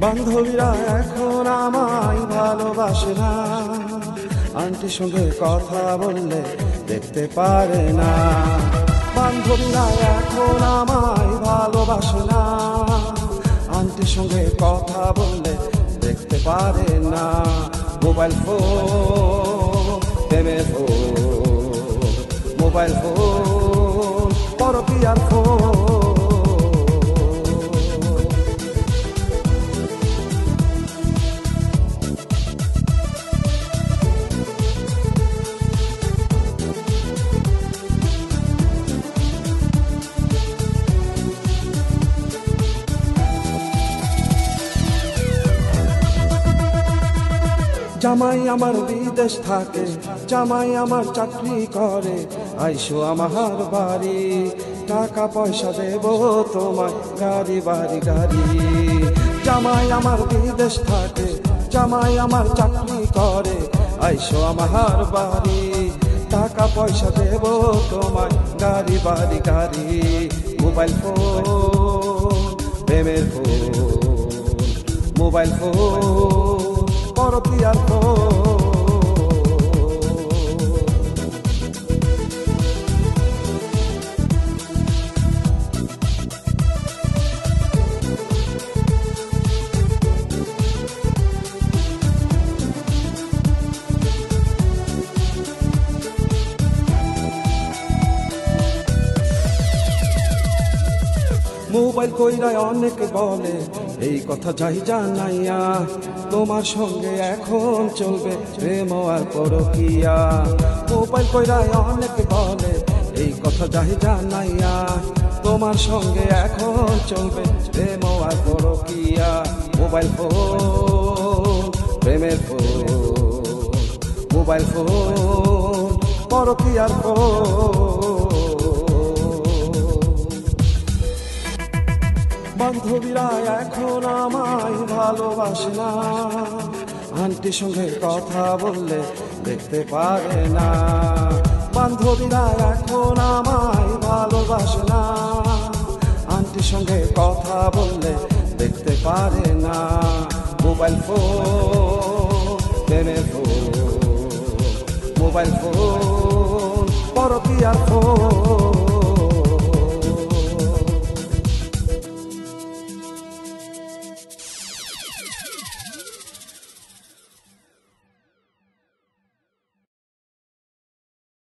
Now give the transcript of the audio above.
বান্ধবীরা এখন আমায় ভালোবাসে না, আন্টির সঙ্গে কথা বললে দেখতে পারে না। বান্ধবীরা এখন আমায় ভালোবাসে না, আন্টির সঙ্গে কথা বললে দেখতে পারে না। মোবাইল ফোন, প্রেমের ফোন, মোবাইল ফোন, পরকীয়ার ফোন। জামাই আমার বিদেশ থাকে, জামাই আমার চাকরি করে, আইসো আমার বাড়ি, টাকা পয়সা দেব তোমায় গাড়ি বাড়ি গাড়ি। জামাই আমার বিদেশ থাকে, জামাই আমার চাকরি করে, আইসো আমার বাড়ি, টাকা পয়সা দেব তোমায় গাড়ি বাড়ি গাড়ি। মোবাইল ফোন, প্রেমের ফোন, মোবাইল ফোন, পরকীয়ার ফোন। মোবাইল কইরায় অনেক বলে এই কথা যাই জানাইয়া, তোমার সঙ্গে এখন চলবে প্রেম আর পরকীয়া। মোবাইল কইরায় অনেক বলে এই কথা যাই জানাইয়া, তোমার সঙ্গে এখন চলবে প্রেম আর পরকীয়া। মোবাইল ফোন, প্রেমের ফোন, মোবাইল ফোন, পরকীয়ার ফোন। বান্ধবীরা এখন আমায় ভালোবাসে না, আন্টির সঙ্গে কথা বললে দেখতে পারে না। বান্ধবীরা এখন আমায় ভালোবাসে না, আন্টির সঙ্গে কথা বললে দেখতে পারে না। মোবাইল ফোন, প্রেমের ফোন, মোবাইল ফোন, পরকীয়ার ফোন।